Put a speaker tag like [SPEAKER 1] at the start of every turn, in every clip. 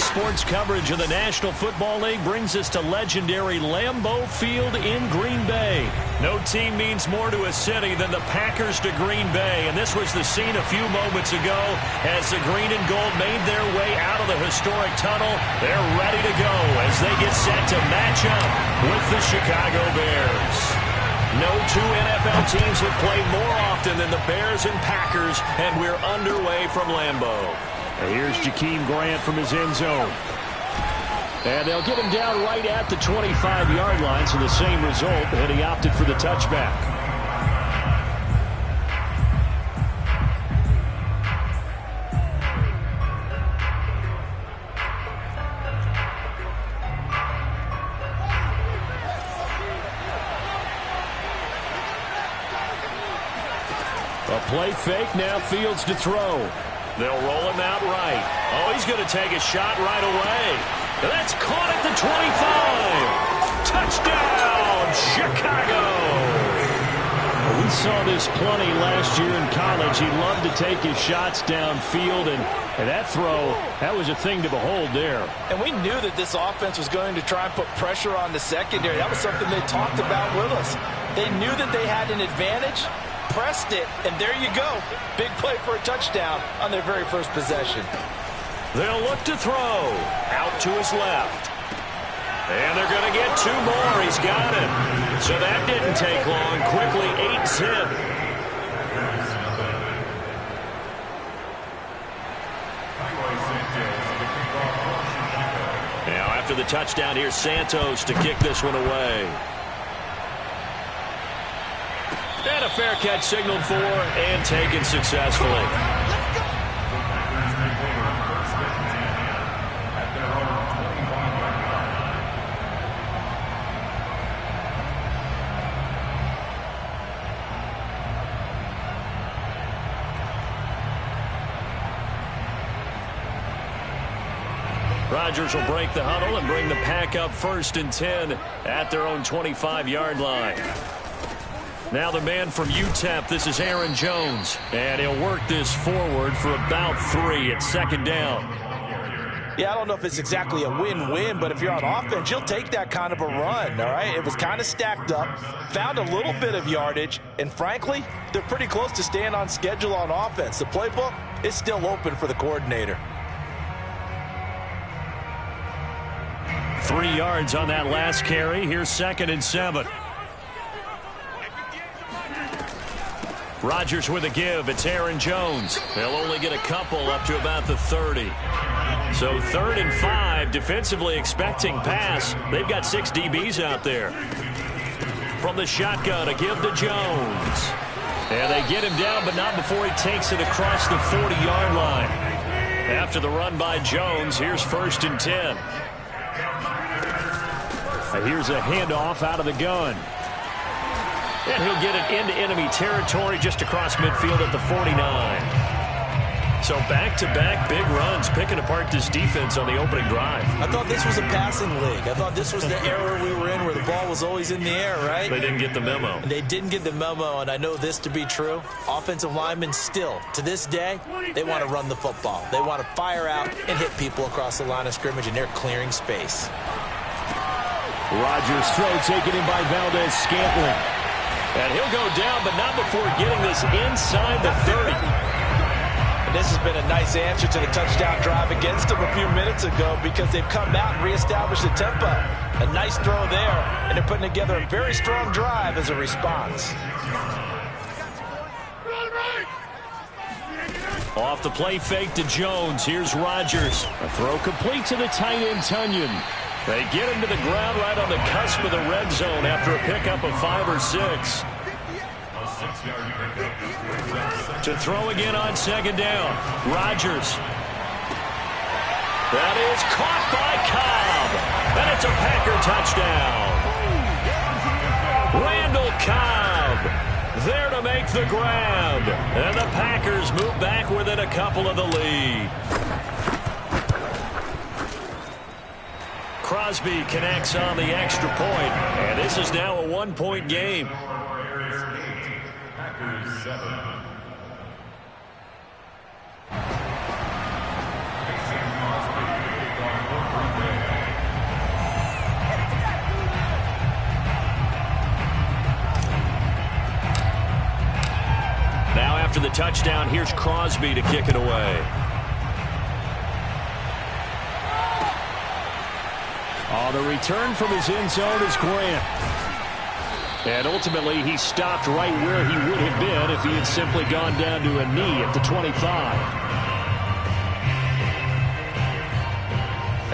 [SPEAKER 1] sports coverage of the National Football League brings us to legendary Lambeau Field in Green Bay. No team means more to a city than the Packers to Green Bay, and this was the scene a few moments ago as the green and gold made their way out of the historic tunnel. They're ready to go as they get set to match up with the Chicago Bears. No two NFL teams have played more often than the Bears and Packers, and we're underway from Lambeau.
[SPEAKER 2] And here's Jakeem Grant from his end zone. And they'll get him down right at the 25-yard line, so the same result, and he opted for the touchback. A play fake, now Fields to throw.
[SPEAKER 1] They'll roll him out right. Oh, he's going to take a shot right away. That's caught at the 25. Touchdown, Chicago.
[SPEAKER 2] We saw this plenty last year in college. He loved to take his shots downfield, and that throw, that was a thing to behold there.
[SPEAKER 3] And we knew that this offense was going to try and put pressure on the secondary. That was something they talked about with us. They knew that they had an advantage, pressed it, and there you go. Big play for a touchdown on their very first possession.
[SPEAKER 1] They'll look to throw. Out to his left. And they're going to get two more. He's got it. So that didn't take long. Quickly, 8-10. Now after the touchdown, here's Santos to kick this one away. And a fair catch signaled for and taken successfully. Rodgers will break the huddle and bring the pack up 1st and 10 at their own 25-yard line. Now the man from UTEP, this is Aaron Jones, and he'll work this forward for about 3 at 2nd down.
[SPEAKER 3] Yeah, I don't know if it's exactly a win-win, but if you're on offense, you'll take that kind of a run, all right? It was kind of stacked up, found a little bit of yardage, and frankly, they're pretty close to staying on schedule on offense. The playbook is still open for the coordinator.
[SPEAKER 1] 3 yards on that last carry. Here's 2nd and 7. Rodgers with a give. It's Aaron Jones. They'll only get a couple up to about the 30. So 3rd and 5, defensively expecting pass. They've got 6 DBs out there. From the shotgun, a give to Jones. And they get him down, but not before he takes it across the 40-yard line. After the run by Jones, here's 1st and 10.
[SPEAKER 2] Here's a handoff out of the gun.
[SPEAKER 1] And he'll get it into enemy territory just across midfield at the 49. So back-to-back big runs, picking apart this defense on the opening drive.
[SPEAKER 3] I thought this was a passing league. I thought this was the era we were in where the ball was always in the air, right?
[SPEAKER 1] They didn't get the memo.
[SPEAKER 3] And they didn't get the memo, and I know this to be true. Offensive linemen still, to this day, they want to run the football. They want to fire out and hit people across the line of scrimmage, and they're clearing space.
[SPEAKER 2] Rodgers' throw taken in by Valdez-Scantling.
[SPEAKER 1] And he'll go down, but not before getting this inside the 30.
[SPEAKER 3] And this has been a nice answer to the touchdown drive against them a few minutes ago because they've come out and reestablished the tempo. A nice throw there, and they're putting together a very strong drive as a response.
[SPEAKER 1] Off the play fake to Jones. Here's Rodgers.
[SPEAKER 2] A throw complete to the tight end, Tunyon.
[SPEAKER 1] They get him to the ground right on the cusp of the red zone after a pickup of 5 or 6. To throw again on 2nd down. Rodgers. That is caught by Cobb. And it's a Packer touchdown. Randall Cobb there to make the grab. And the Packers move back within a couple of the lead. Crosby connects on the extra point, and this is now a 1-point game. after the touchdown, here's Crosby to kick it away.
[SPEAKER 2] The return from his end zone is Grant. And ultimately, he stopped right where he would have been if he had simply gone down to a knee at the 25.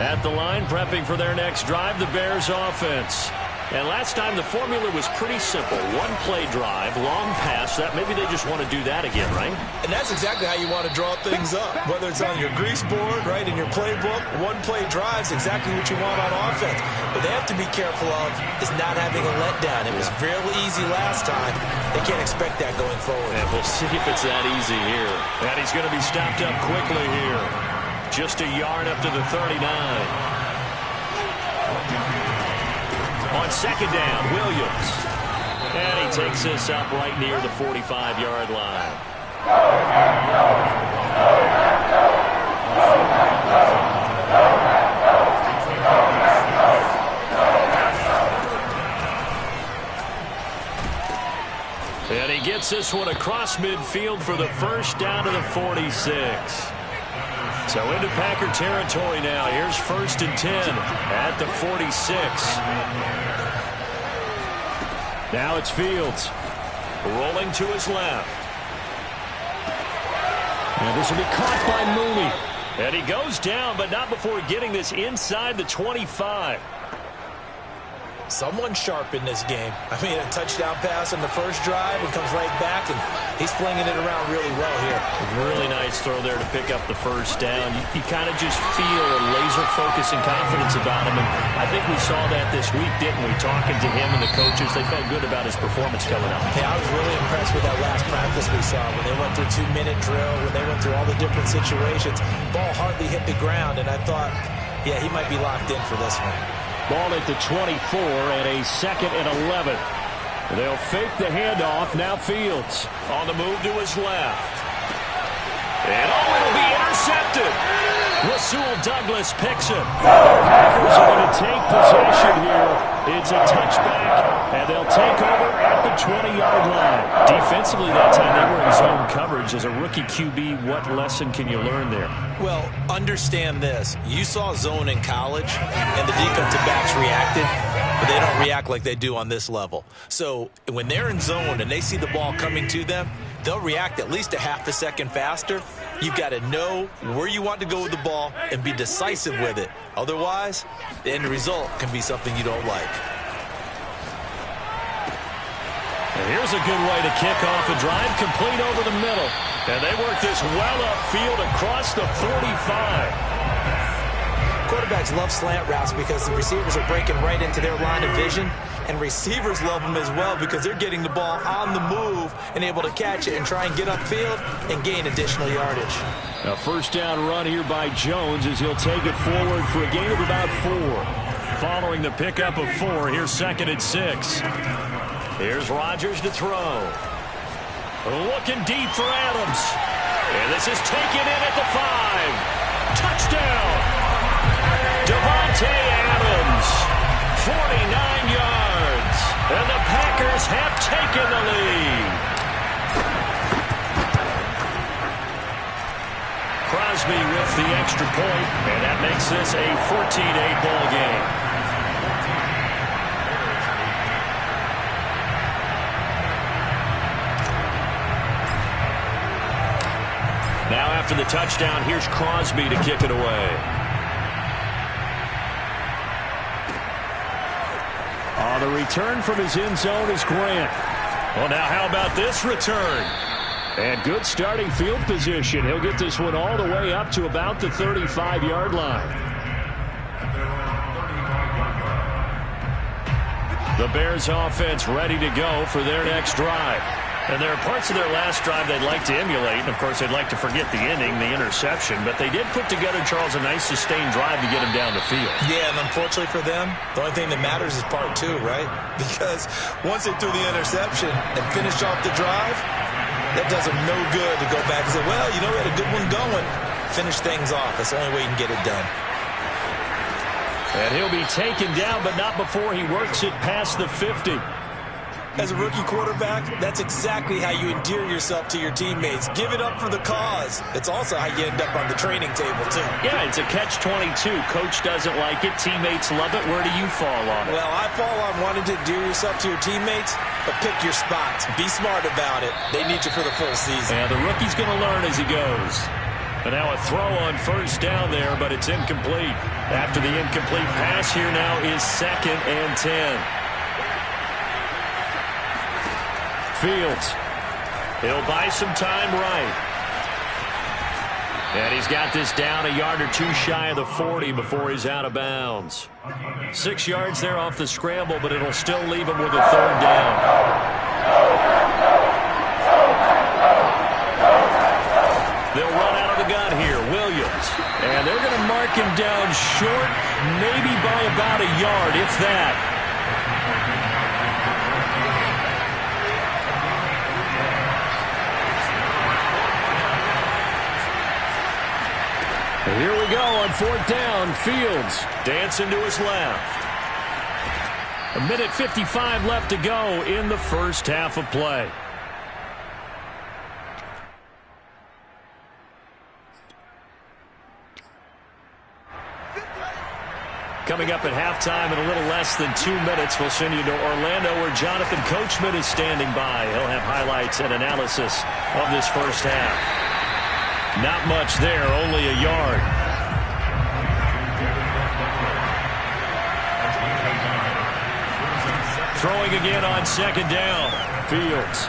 [SPEAKER 1] At the line, prepping for their next drive, the Bears offense. And last time, the formula was pretty simple. One-play drive, long pass. That maybe they just want to do that again, right?
[SPEAKER 3] And that's exactly how you want to draw things up. Whether it's on your grease board, right, in your playbook, one-play drive is exactly what you want on offense. What they have to be careful of is not having a letdown. It was fairly easy last time. They can't expect that going forward.
[SPEAKER 1] And we'll see if it's that easy here. And he's going to be stopped up quickly here. Just a yard up to the 39. On second down, Williams. And he takes this up right near the 45-yard line. And he gets this one across midfield for the first down to the 46. So into Packer territory now. Here's 1st and 10 at the 46. Now it's Fields. Rolling to his left.
[SPEAKER 2] And this will be caught by Mooney.
[SPEAKER 1] And he goes down, but not before getting this inside the 25.
[SPEAKER 3] Someone sharp in this game. I mean, a touchdown pass on the first drive and comes right back, and he's flinging it around really well here.
[SPEAKER 1] Really nice throw there to pick up the first down. You kind of just feel a laser focus and confidence about him, and I think we saw that this week, didn't we? Talking to him and the coaches, they felt good about his performance coming up.
[SPEAKER 3] Hey, I was really impressed with that last practice we saw when they went through 2-minute drill, when they went through all the different situations. Ball hardly hit the ground, and I thought, yeah, he might be locked in for this one.
[SPEAKER 2] Ball at the 24 and a 2nd and 11. They'll fake the handoff. Now Fields.
[SPEAKER 1] On the move to his left. And it'll be intercepted. Rasul Douglas picks it.
[SPEAKER 2] Packers are going to take possession here. It's a touchback, and they'll take over at the 20-yard line. Defensively that time, they were in zone coverage. As a rookie QB, what lesson can you learn there?
[SPEAKER 3] Well, understand this. You saw zone in college, and the defensive backs reacted, but they don't react like they do on this level. So when they're in zone and they see the ball coming to them, they'll react at least a half a second faster. You've got to know where you want to go with the ball and be decisive with it. Otherwise, the end result can be something you don't like.
[SPEAKER 1] And here's a good way to kick off a drive, complete over the middle. And they work this well upfield across the 45.
[SPEAKER 3] Quarterbacks love slant routes because the receivers are breaking right into their line of vision. And receivers love them as well because they're getting the ball on the move and able to catch it and try and get upfield and gain additional yardage.
[SPEAKER 2] A first down run here by Jones as he'll take it forward for a gain of about 4.
[SPEAKER 1] Following the pickup of 4, here's 2nd and 6. Here's Rodgers to throw. Looking deep for Adams. And this is taken in at the 5. Touchdown! Devontae Adams. 49 yards. And the Packers have taken the lead. Crosby with the extra point, and that makes this a 14-8 ball game. Now after the touchdown, here's Crosby to kick it away.
[SPEAKER 2] The return from his end zone is Grant.
[SPEAKER 1] Well, now how about this return?
[SPEAKER 2] And good starting field position. He'll get this one all the way up to about the 35-yard line.
[SPEAKER 1] The Bears offense ready to go for their next drive. And there are parts of their last drive they'd like to emulate. And, of course, they'd like to forget the inning, the interception. But they did put together, Charles, a nice sustained drive to get him down the field.
[SPEAKER 3] Yeah, and unfortunately for them, the only thing that matters is part 2, right? Because once they threw the interception and finished off the drive, that does them no good to go back and say, well, you know, we had a good one going. Finish things off. That's the only way you can get it done.
[SPEAKER 1] And he'll be taken down, but not before he works it past the 50.
[SPEAKER 3] as a rookie quarterback, that's exactly how you endear yourself to your teammates. Give it up for the cause. It's also how you end up on the training table, too.
[SPEAKER 1] Yeah, it's a catch-22. Coach doesn't like it. Teammates love it. Where do you fall on it?
[SPEAKER 3] Well, I fall on wanting to endear yourself to your teammates, but pick your spots. Be smart about it. They need you for the full season.
[SPEAKER 1] Yeah, the rookie's going to learn as he goes. And now a throw on first down there, but it's incomplete. After the incomplete pass, here now is 2nd and 10. Fields. He'll buy some time right. And he's got this down a yard or two shy of the 40 before he's out of bounds. 6 yards there off the scramble, but it'll still leave him with a 3rd down. They'll run out of the gun here. Williams. And they're going to mark him down short, maybe by about a yard, if that. Here we go on 4th down. Fields dancing to his left. 1:55 left to go in the first half of play. Coming up at halftime in a little less than 2 minutes, we'll send you to Orlando where Jonathan Coachman is standing by. He'll have highlights and analysis of this first half. Not much there, only a yard. Throwing again on 2nd down. Fields.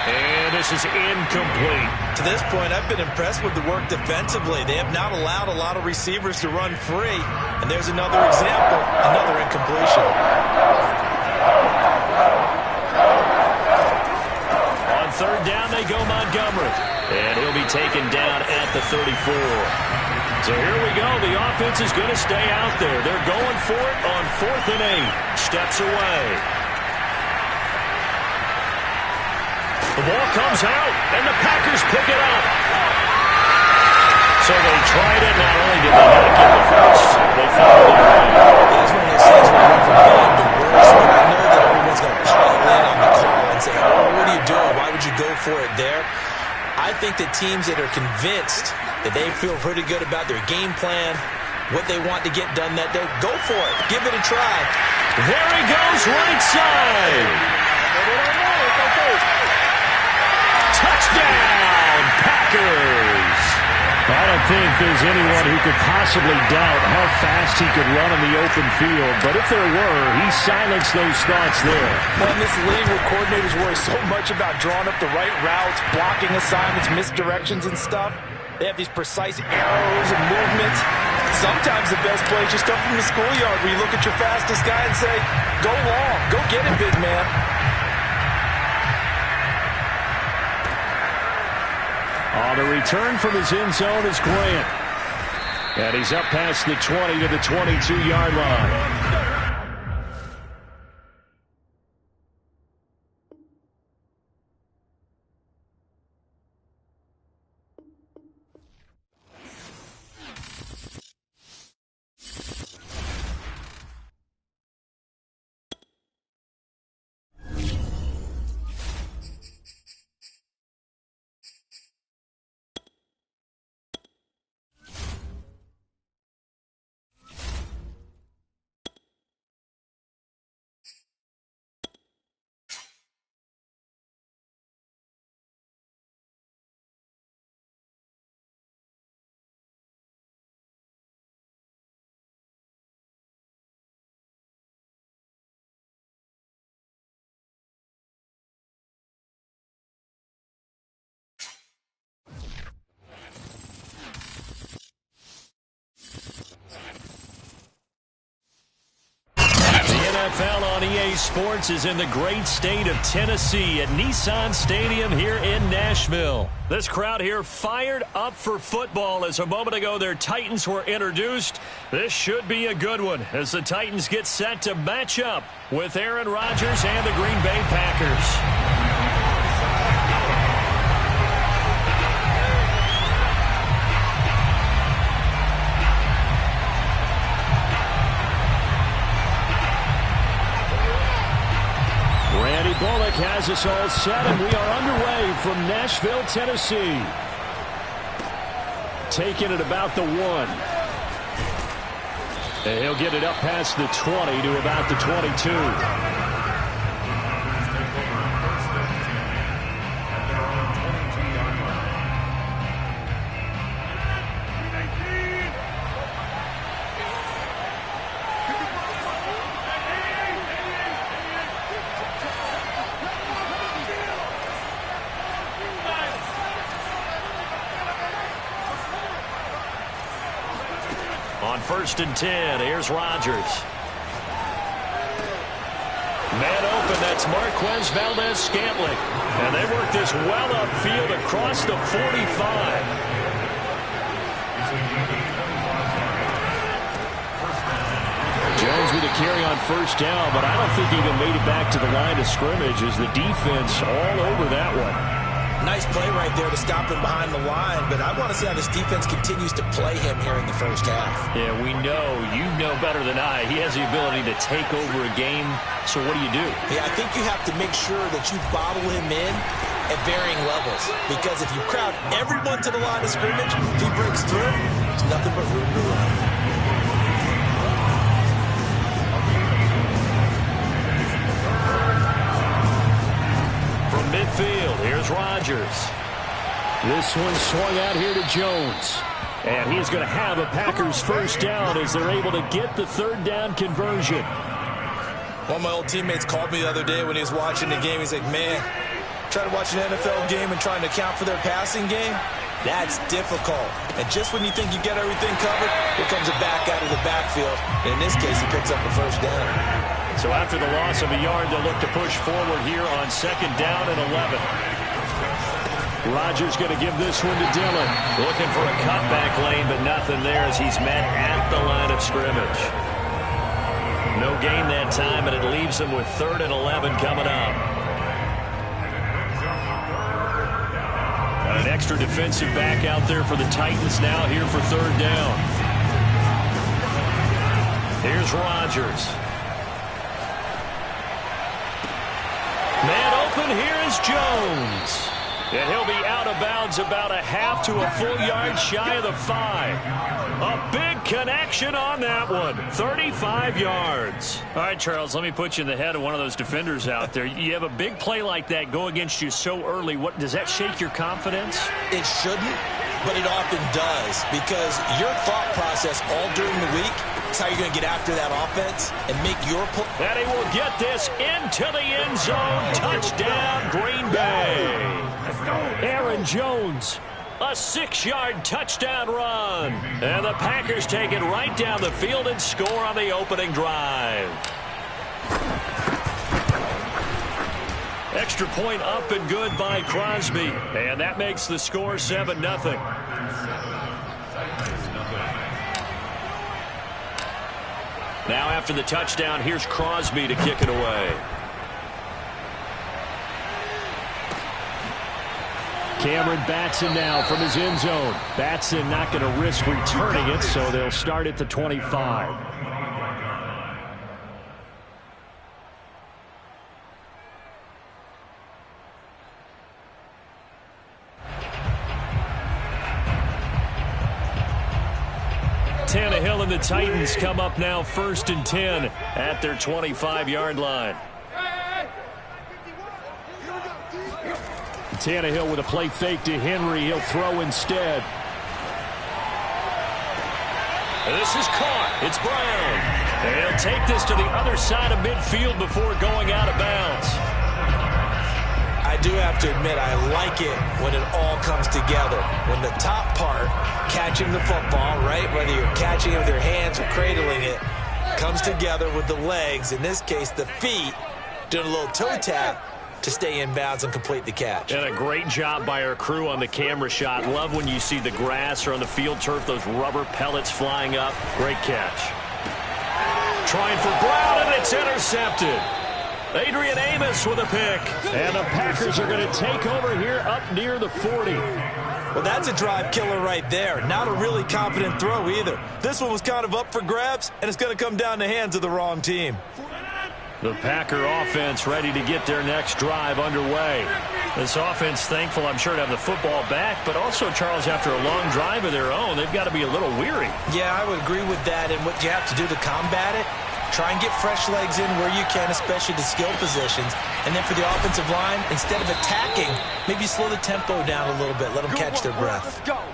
[SPEAKER 1] And this is incomplete.
[SPEAKER 3] To this point, I've been impressed with the work defensively. They have not allowed a lot of receivers to run free. And there's another example, another incompletion.
[SPEAKER 1] On 3rd down, they go Montgomery. And he'll be taken down at the 34. So here we go. The offense is going to stay out there. They're going for it on 4th and 8. Steps away. The ball comes out, and the Packers pick it up. So they tried it. Not only did they not get the first, they found it.
[SPEAKER 3] That's one of those things where we went from bad to worse, but I know that everyone's going to pile in on the call and say, oh, what are you doing? Why would you go for it there? I think that teams that are convinced that they feel pretty good about their game plan, what they want to get done that day, go for it. Give it a try.
[SPEAKER 1] There he goes, right side. Touchdown, Packers.
[SPEAKER 2] I don't think there's anyone who could possibly doubt how fast he could run in the open field. But if there were, he silenced those thoughts there.
[SPEAKER 3] Well, in this league where coordinators worry so much about drawing up the right routes, blocking assignments, misdirections and stuff, they have these precise arrows and movements. Sometimes the best plays just come from the schoolyard where you look at your fastest guy and say, go long, go get it, big man.
[SPEAKER 2] On the return from his end zone is Grant. And he's up past the 20 to the 22-yard line.
[SPEAKER 1] NFL on EA Sports is in the great state of Tennessee at Nissan Stadium here in Nashville. This crowd here fired up for football as a moment ago their Titans were introduced. This should be a good one as the Titans get set to match up with Aaron Rodgers and the Green Bay Packers.
[SPEAKER 2] Bullock has us all set, and we are underway from Nashville, Tennessee. Taking it about the 1. And he'll get it up past the 20 to about the 22.
[SPEAKER 1] On 1st and 10, here's Rodgers. Man open, that's Marquez Valdez-Scantling. And they work this well upfield across the 45.
[SPEAKER 2] Jones with a carry on 1st down, but I don't think he even made it back to the line of scrimmage as the defense all over that one.
[SPEAKER 3] Nice play right there to stop him behind the line, but I want to see how this defense continues to play him here in the first half.
[SPEAKER 1] Yeah, we know. You know better than I. He has the ability to take over a game, so what do you do?
[SPEAKER 3] Yeah, I think you have to make sure that you bottle him in at varying levels, because if you crowd everyone to the line of scrimmage, if he breaks through, there's nothing but room to run.
[SPEAKER 1] Midfield, here's Rodgers.
[SPEAKER 2] This one swung out here to Jones. And he's going to have a Packers first down as they're able to get the 3rd down conversion.
[SPEAKER 3] One of my old teammates called me the other day when he was watching the game. He's like, man, trying to watch an NFL game and trying to account for their passing game, that's difficult. And just when you think you get everything covered, here comes a back out of the backfield. And in this case, he picks up a first down.
[SPEAKER 1] So after the loss of a yard, they'll look to push forward here on 2nd down and 11.
[SPEAKER 2] Rodgers going to give this one to Dillon.
[SPEAKER 1] Looking for a cutback lane, but nothing there as he's met at the line of scrimmage. No gain that time, and it leaves them with 3rd and 11 coming up. Got an extra defensive back out there for the Titans now here for 3rd down. Here's Rodgers. Man open, here is Jones. And he'll be out of bounds about a half to a full yard shy of the 5. A big connection on that one. 35 yards. All right, Charles, let me put you in the head of one of those defenders out there. You have a big play like that go against you so early. What does that shake your confidence?
[SPEAKER 3] It shouldn't, but it often does, because your thought process all during the week is how you're going to get after that offense and make your pull.
[SPEAKER 1] And he will get this into the end zone. Touchdown, Green Bay.
[SPEAKER 2] Aaron Jones.
[SPEAKER 1] A 6-yard touchdown run. And the Packers take it right down the field and score on the opening drive. Extra point up and good by Crosby. And that makes the score 7-0. Now after the touchdown, here's Crosby to kick it away.
[SPEAKER 2] Cameron Batson now from his end zone. Batson not going to risk returning it, so they'll start at the 25.
[SPEAKER 1] Tannehill and the Titans come up now 1st and 10 at their 25-yard line.
[SPEAKER 2] Tannehill with a play fake to Henry. He'll throw instead.
[SPEAKER 1] This is caught. It's Brown. And he'll take this to the other side of midfield before going out of bounds.
[SPEAKER 3] I do have to admit, I like it when it all comes together. When the top part, catching the football, right, whether you're catching it with your hands or cradling it, comes together with the legs, in this case the feet, doing a little toe tap to stay in bounds and complete the catch.
[SPEAKER 1] And a great job by our crew on the camera shot. Love when you see the grass or on the field turf, those rubber pellets flying up. Great catch. Trying for Brown, and it's intercepted. Adrian Amos with a pick.
[SPEAKER 2] And the Packers are going to take over here up near the 40.
[SPEAKER 3] Well, that's a drive killer right there. Not a really confident throw either. This one was kind of up for grabs, and it's going to come down the hands of the wrong team.
[SPEAKER 1] The Packer offense ready to get their next drive underway. This offense thankful, I'm sure, to have the football back, but also, Charles, after a long drive of their own, they've got to be a little weary.
[SPEAKER 3] Yeah, I would agree with that, and what you have to do to combat it, try and get fresh legs in where you can, especially the skill positions. And then for the offensive line, instead of attacking, maybe slow the tempo down a little bit, let them catch their breath.
[SPEAKER 4] Let's go.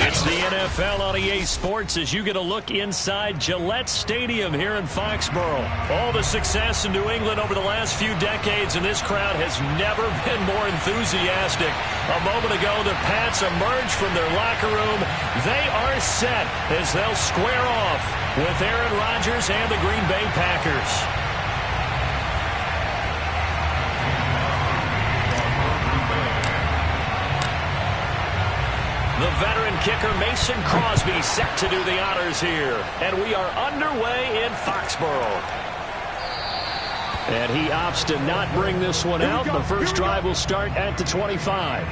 [SPEAKER 1] It's the NFL on EA Sports as you get a look inside Gillette Stadium here in Foxborough. All the success in New England over the last few decades, and this crowd has never been more enthusiastic. A moment ago, the Pats emerged from their locker room. They are set as they'll square off with Aaron Rodgers and the Green Bay Packers. The veteran kicker Mason Crosby set to do the honors here. And we are underway in Foxborough. And he opts to not bring this one out. The first drive will start at the 25.